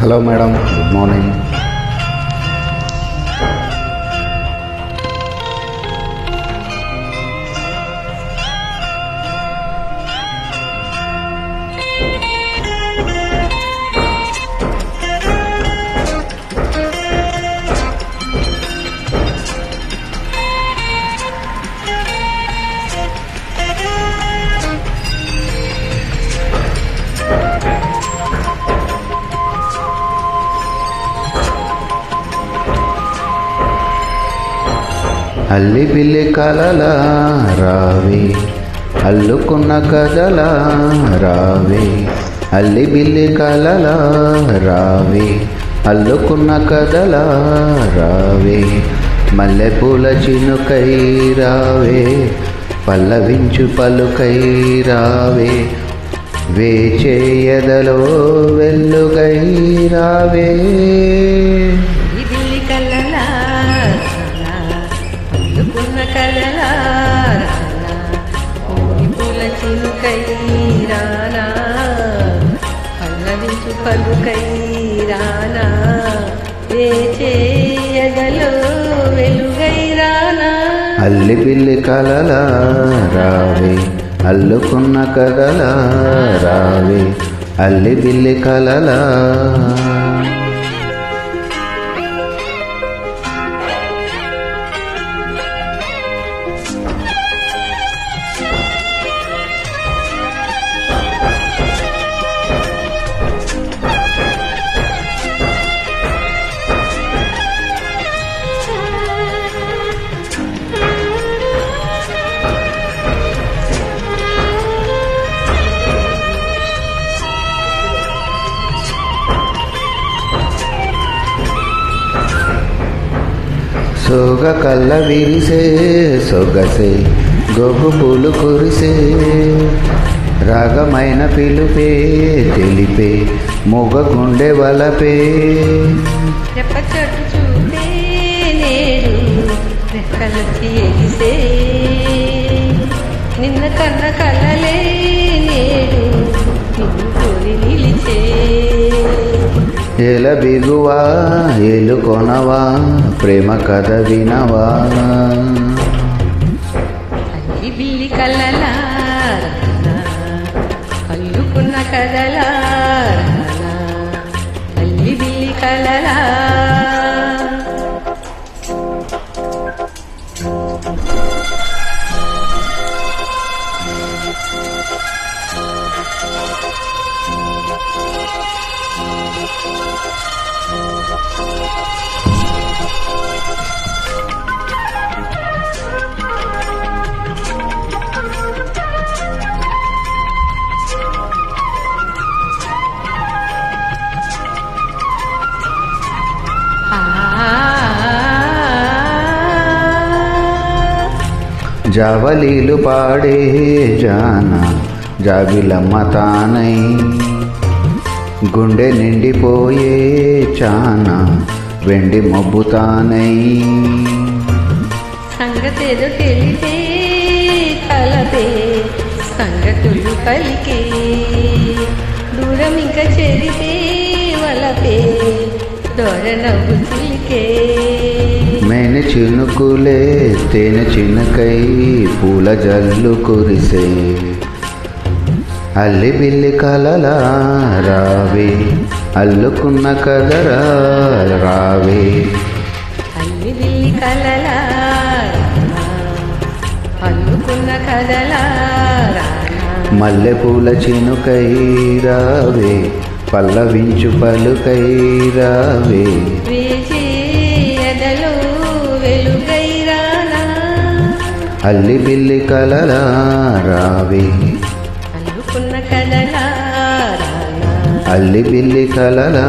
Hello madam, good morning. అల్లి పిల్లి కలలా రావే, అల్లుకున్న కథలా రావే. అల్లి బిల్లి కలలా రావే, అల్లుకున్న కథలా రావే. మల్లెపూల చినుకై రావే, పల్లవించు పలుకై రావే. వేచేయదలో వెల్లుగై రావే. పల్లవించు పలుకై రానా, వేచేయగలో వెలుగై రానా. అల్లి పిల్లి కలలా రావే, అల్లుకున్న కథలా రావే. అల్లి పిల్లి కలలా. సోగ కళ్ళ విరిసే సొగసే, గోగు పూలు కురిసే. రాగమైన పిలుపే తెలిపే, మొగ గుండె వలపే. రెప్పచట్టు చూపే నేడు రెక్కలకి ఎగిసే. నిన్న కన్న కలలే నేడు నిన్ను కోరి నిలిచే. ఎల బిగువా ఎలు కొనవా, ప్రేమ కథ వినవా. అల్లి బిల్లి కలలా అల్లుకున్న కథలా, అల్లి బిల్లి కలలా. జావలీలు పాడే జానా, జాబిలమ్మ తానై. గుండె నిండిపోయే చానా, వెండి మబ్బు తానై. సంగతేదో తెలిపే కలపే, సంగతులు పలికే. దూరం ఇంకా చెరిపే వలపే, దొర నవ్వు చిలికే. మేని చినుకులే తేనె చినుకై, పూల జల్లు కురిసే. అల్లి బిల్లి కలలా రావే, అల్లుకున్న కథరా రావే. అల్లి బిల్లి కలలా అల్లుకున్న కథలా. మల్లెపూల చినుకై రావే, పల్లవించు పలుకై రావే. వెలుగై రానా, అల్లి బిల్లి కలలా రావే, అల్లుకున్న కథలా. అల్లి బిల్లి కలలా.